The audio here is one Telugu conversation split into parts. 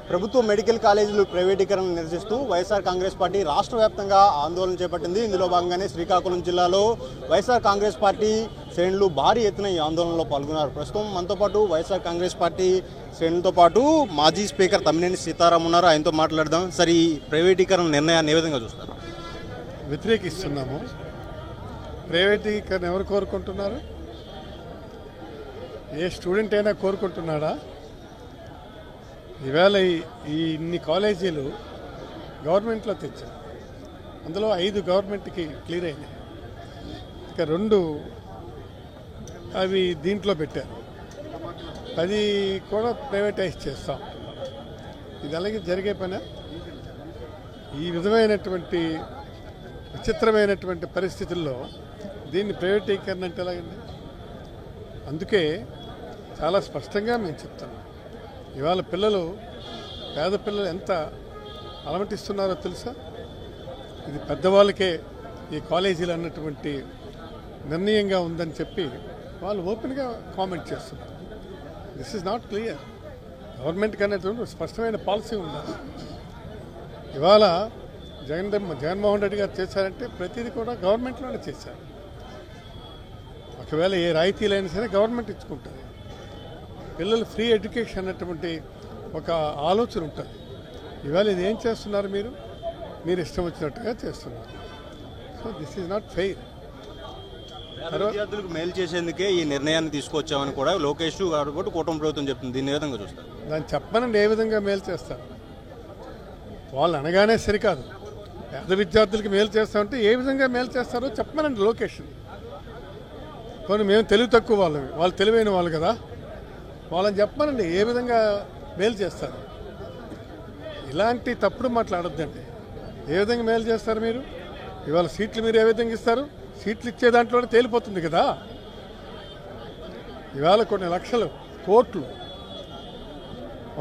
ప్రభుత్వ మెడికల్ కాలేజీలు ప్రైవేటీకరణ నిరసిస్తూ వైఎస్ఆర్ కాంగ్రెస్ పార్టీ రాష్ట్ర వ్యాప్తంగా ఆందోళన చేపట్టింది. ఇందులో భాగంగానే శ్రీకాకుళం జిల్లాలో వైఎస్ఆర్ కాంగ్రెస్ పార్టీ శ్రేణులు భారీ ఎత్తున ఈ ఆందోళనలో పాల్గొన్నారు. ప్రస్తుతం మనతో పాటు వైఎస్ఆర్ కాంగ్రెస్ పార్టీ శ్రేణులతో పాటు మాజీ స్పీకర్ తమ్మినేని సీతారాం ఉన్నారు. ఆయనతో మాట్లాడదాం. సార్, ఈ ప్రైవేటీకరణ నిర్ణయాన్ని ఏ విధంగా చూస్తారు? వ్యతిరేకిస్తున్నాము. ప్రైవేటీకరణ ఎవరు కోరుకుంటున్నారు? ఏ స్టూడెంట్ అయినా కోరుకుంటున్నాడా? ఈవేళ ఇన్ని కాలేజీలు గవర్నమెంట్లో తెచ్చారు. అందులో 5 గవర్నమెంట్కి క్లియర్ అయినాయి. ఇక 2 అవి దీంట్లో పెట్టారు. 10 కూడా ప్రైవేటైజ్ చేస్తాం. ఇది అలాగే జరిగే పని. ఈ విధమైనటువంటి విచిత్రమైనటువంటి పరిస్థితుల్లో దీన్ని ప్రైవేటీకరణ అంటే ఎలాగండి? అందుకే చాలా స్పష్టంగా మేము చెప్తున్నాం. ఇవాళ పిల్లలు, పేద పిల్లలు ఎంత అలమటిస్తున్నారో తెలుసా? ఇది పెద్దవాళ్ళకే ఈ కాలేజీలు అన్నటువంటి నిర్ణయంగా ఉందని చెప్పి వాళ్ళు ఓపెన్గా కామెంట్ చేస్తున్నారు. This is not clear. గవర్నమెంట్కి అనేటువంటి స్పష్టమైన పాలసీ ఉండాలి. ఇవాళ జగన్మోహన్ రెడ్డి గారు చేశారంటే ప్రతిదీ కూడా గవర్నమెంట్లోనే చేశారు. ఒకవేళ ఏ రాయితీలైనా సరే గవర్నమెంట్ ఇచ్చుకుంటుంది. పిల్లలు ఫ్రీ ఎడ్యుకేషన్ అన్నటువంటి ఒక ఆలోచన ఉంటుంది. ఇవాళ ఇది ఏం చేస్తున్నారు? మీరు ఇష్టం వచ్చినట్టుగా చేస్తున్నారు. So this is not fair. విద్యార్థులకు మేలు చేసేందుకే ఈ నిర్ణయాన్ని తీసుకొచ్చామని కూడా లోకేష్ గారు కూడా కూటమి ప్రభుత్వం చెప్తుంది. దీన్ని ఏ విధంగా చూస్తారు? దాన్ని చెప్పనండి ఏ విధంగా మేలు చేస్తారు? వాళ్ళు అనగానే సరికాదు. పేద విద్యార్థులకి మేలు చేస్తామంటే ఏ విధంగా మేలు చేస్తారో చెప్పమనండి లోకేష్. కొన్ని మేము తెలివి తక్కువ వాళ్ళు తెలివైన వాళ్ళు కదా, వాళ్ళని చెప్పమనండి ఏ విధంగా మేలు చేస్తారు. ఇలాంటి తప్పుడు మాట్లాడొద్దండి. ఏ విధంగా మేలు చేస్తారు మీరు? ఇవాళ సీట్లు మీరు ఏ విధంగా ఇస్తారు? సీట్లు ఇచ్చే దాంట్లోనే తేలిపోతుంది కదా. ఇవాళ కొన్ని లక్షలు, కోట్లు,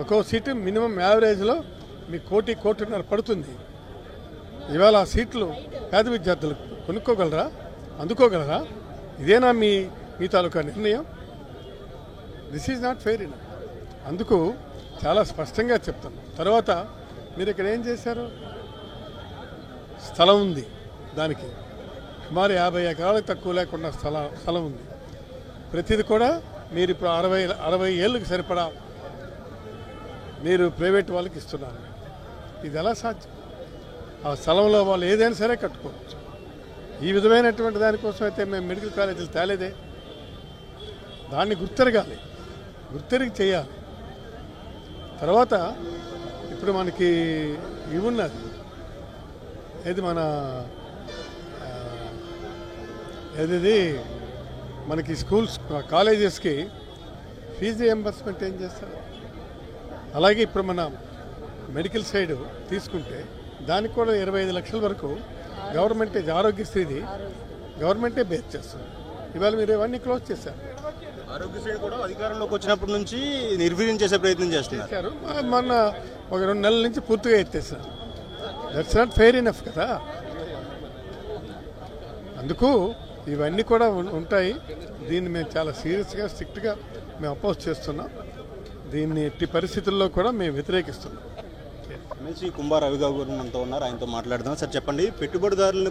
ఒక్కో సీటు మినిమం యావరేజ్లో మీకు 1.5 పడుతుంది. ఇవాళ ఆ సీట్లు పేద విద్యార్థులు కొనుక్కోగలరా? అందుకోగలరా? ఇదేనా మీ తాలూకా నిర్ణయం? This is not fair in. అందుకు చాలా స్పష్టంగా చెప్తాను. తర్వాత మీరు ఇక్కడ ఏం చేశారు? స్థలం ఉంది, దానికి సుమారు 50 ఎకరాలకు తక్కువ లేకుండా స్థలం ఉంది. ప్రతిది కూడా మీరు ఇప్పుడు 60 ఏళ్ళకి సరిపడా మీరు ప్రైవేట్ వాళ్ళకి ఇస్తున్నారు. ఇది ఎలా సాధ్యం? ఆ స్థలంలో వాళ్ళు ఏదైనా సరే కట్టుకోవచ్చు. ఈ విధమైనటువంటి దానికోసం అయితే మేము మెడికల్ కాలేజీలు తేలేదే. దాన్ని గుర్తెరిగి చేయాలి. తర్వాత ఇప్పుడు మనకి ఇవి ఉన్నది, ఏది మనకి స్కూల్స్, కాలేజెస్కి ఫీజు రియంబర్స్మెంట్ ఏం చేస్తారు? అలాగే ఇప్పుడు మన మెడికల్ సైడ్ తీసుకుంటే దానికి కూడా 25 లక్షల వరకు గవర్నమెంటే, ఆరోగ్యశ్రీది గవర్నమెంటే బేస్ చేస్తుంది. ఇవాళ మీరు ఇవన్నీ క్లోజ్ చేశారు. ఆరోగ్యశ్రీ కూడా అధికారంలోకి వచ్చినప్పటి నుంచి నిర్వీర్యం చేసే ప్రయత్నం చేస్తున్నారు. మొన్న ఒక 2 నెలల నుంచి పూర్తిగా ఎత్తేసారు. దట్స్ నాట్ ఫెయిర్ ఇనఫ్ కదా. అందుకు ఇవన్నీ కూడా ఉంటాయి. దీన్ని మేము చాలా సీరియస్గా, స్ట్రిక్ట్గా మేము అపోజ్ చేస్తున్నాం. దీన్ని ఎట్టి పరిస్థితుల్లో కూడా మేము వ్యతిరేకిస్తున్నాం. ఎమ్మెల్సీ కుంభా రవి గారు మనతో ఉన్నారు. ఆయనతో మాట్లాడదాం. సార్ చెప్పండి, పెట్టుబడిదారులను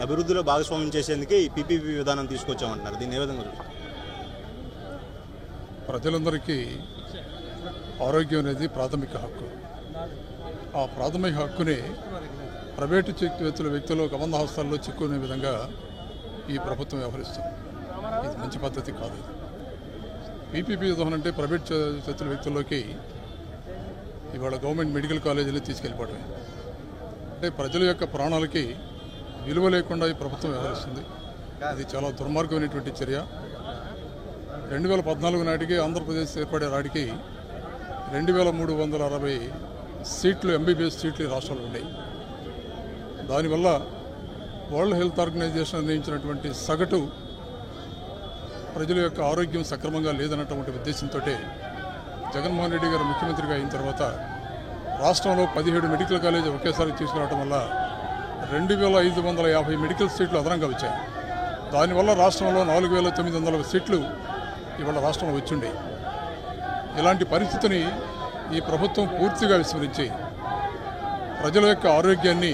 అభివృద్ధిలో భాగస్వామ్యం చేసేందుకే ఈ పీపీపీ విధానం తీసుకొచ్చామంటున్నారు. దీన్ని ఏ విధంగా చూస్తారు? ప్రజలందరికీ ఆరోగ్యం అనేది ప్రాథమిక హక్కు. ఆ ప్రాథమిక హక్కుని ప్రైవేటు వ్యక్తులు కబంధ హస్తాల్లో చిక్కునే విధంగా ఈ ప్రభుత్వం వ్యవహరిస్తుంది. ఇది మంచి పద్ధతి కాదు. పీపీపీ విధానం అంటే ప్రైవేట్ వ్యక్తుల్లోకి ఇవాళ గవర్నమెంట్ మెడికల్ కాలేజీలు తీసుకెళ్ళిపోవటమే. అంటే ప్రజల యొక్క ప్రాణాలకి విలువ లేకుండా ఈ ప్రభుత్వం వ్యవహరిస్తుంది. ఇది చాలా దుర్మార్గమైనటువంటి చర్య. 2014 నాటికి ఆంధ్రప్రదేశ్ ఏర్పడే నాటికి 2360 సీట్లు, ఎంబీబీఎస్ సీట్లు ఈ రాష్ట్రంలో ఉన్నాయి. దానివల్ల వరల్డ్ హెల్త్ ఆర్గనైజేషన్ నిర్ణయించినటువంటి సగటు ప్రజల యొక్క ఆరోగ్యం సక్రమంగా లేదన్నటువంటి ఉద్దేశంతో జగన్మోహన్ రెడ్డి గారు ముఖ్యమంత్రిగా అయిన తర్వాత రాష్ట్రంలో 17 మెడికల్ కాలేజీ ఒకేసారి తీసుకురావడం వల్ల 2550 మెడికల్ సీట్లు అదనంగా వచ్చాయి. దానివల్ల రాష్ట్రంలో 4900 సీట్లు ఇవాళ రాష్ట్రంలో వచ్చిండే. ఇలాంటి పరిస్థితిని ఈ ప్రభుత్వం పూర్తిగా విస్మరించి ప్రజల యొక్క ఆరోగ్యాన్ని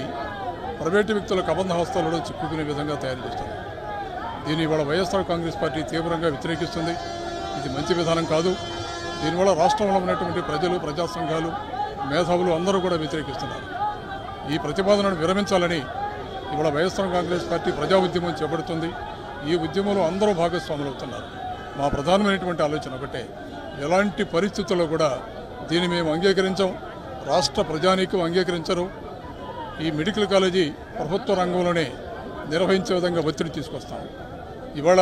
ప్రైవేటు వ్యక్తుల కబంధ హస్తాలలో చిక్కుకునే విధంగా తయారు చేస్తుంది. దీని ఇవాళ వైఎస్ఆర్ కాంగ్రెస్ పార్టీ తీవ్రంగా వ్యతిరేకిస్తుంది. ఇది మంచి విధానం కాదు. దీనివల్ల రాష్ట్రంలో ఉన్నటువంటి ప్రజలు, ప్రజా సంఘాలు, మేధావులు అందరూ కూడా వ్యతిరేకిస్తున్నారు. ఈ ప్రతిపాదనను విరమించాలని ఇవాళ వైఎస్ఆర్ కాంగ్రెస్ పార్టీ ప్రజా ఉద్యమం చేపడుతుంది. ఈ ఉద్యమంలో అందరూ భాగస్వాములు అవుతున్నారు. మా ప్రధానమైనటువంటి ఆలోచన ఒకటే, ఎలాంటి పరిస్థితుల్లో కూడా దీన్ని మేము అంగీకరించాం, రాష్ట్ర ప్రజానీకం అంగీకరించరు. ఈ మెడికల్ కాలేజీ ప్రభుత్వ రంగంలోనే నిర్వహించే విధంగా ఒత్తిడి తీసుకొస్తాం. ఇవాళ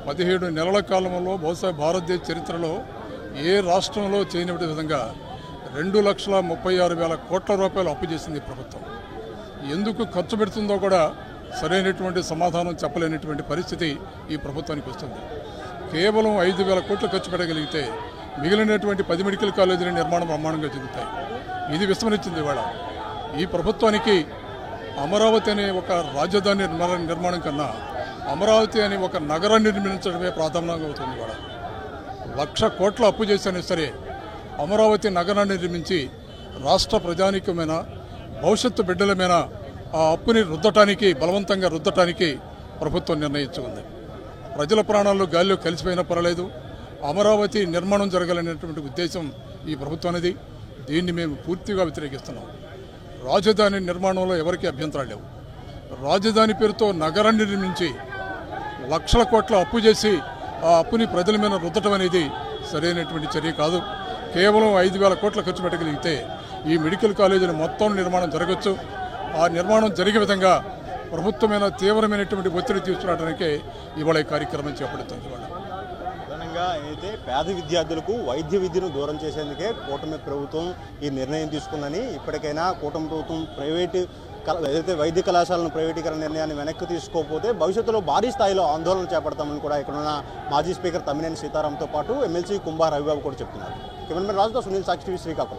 17 నెలల కాలంలో బహుశా భారతదేశ చరిత్రలో ఏ రాష్ట్రంలో చేయని విధంగా 2,36,000 కోట్ల రూపాయలు అప్పు చేసింది ప్రభుత్వం. ఎందుకు ఖర్చు పెడుతుందో కూడా సరైనటువంటి సమాధానం చెప్పలేనటువంటి పరిస్థితి ఈ ప్రభుత్వానికి వస్తుంది. కేవలం 5,000 కోట్లు ఖర్చు పెట్టగలిగితే మిగిలినటువంటి 10 మెడికల్ కాలేజీల నిర్మాణం బ్రహ్మాండంగా జరుగుతాయి. ఇది విస్మరించింది ఇవాళ. ఈ ప్రభుత్వానికి అమరావతి అనే ఒక రాజధాని నిర్మాణం కన్నా అమరావతి అనే ఒక నగరాన్ని నిర్మించడమే ప్రాధాన్యంగా అవుతుంది. ఇవాళ 1,00,000 కోట్ల అప్పు చేసినా సరే అమరావతి నగరాన్ని నిర్మించి రాష్ట్ర ప్రజానీకమైన భవిష్యత్తు బిడ్డలమైన ఆ అప్పుని బలవంతంగా రుద్దటానికి ప్రభుత్వం నిర్ణయించుకుంది. ప్రజల ప్రాణాల్లో గాలిలో కలిసిపోయినా పర్వాలేదు, అమరావతి నిర్మాణం జరగాలనేటువంటి ఉద్దేశం ఈ ప్రభుత్వానిది. దీన్ని మేము పూర్తిగా వ్యతిరేకిస్తున్నాం. రాజధాని నిర్మాణంలో ఎవరికీ అభ్యంతరాలు లేవు. రాజధాని పేరుతో నగరాన్ని నిర్మించి 1,00,000 కోట్ల అప్పు చేసి ఆ అప్పుని ప్రజల మీద రుద్దటం అనేది సరైనటువంటి చర్య కాదు. కేవలం 5,000 కోట్ల ఖర్చు పెట్టగలిగితే ఈ మెడికల్ కాలేజీల మొత్తం నిర్మాణం జరగచ్చు. ఆ నిర్మాణం జరిగే విధంగా ప్రభుత్వమైన తీవ్రమైనటువంటి ఒత్తిడి తీసుకురావడానికే ఇవాళ ఈ కార్యక్రమం చేపడుతుంది. ప్రధానంగా అయితే పేద విద్యార్థులకు వైద్య విద్యను దూరం చేసేందుకే కూటమి ప్రభుత్వం ఈ నిర్ణయం తీసుకుందని, ఇప్పటికైనా కూటమి ప్రభుత్వం ఏదైతే వైద్య కళాశాలను ప్రైవేటీకరణ నిర్ణయాన్ని వెనక్కి తీసుకోకపోతే భవిష్యత్తులో భారీ స్థాయిలో ఆందోళన చేపడతామని కూడా ఇక్కడున్న మాజీ స్పీకర్ తమ్మినేని సీతారాంతో పాటు ఎమ్మెల్సీ కుంభా రవిబాబు కూడా చెప్తున్నారు. కెమెరామెన్ రాజుతో సునీల్, సాక్షి టీవీ, శ్రీకాకుళం.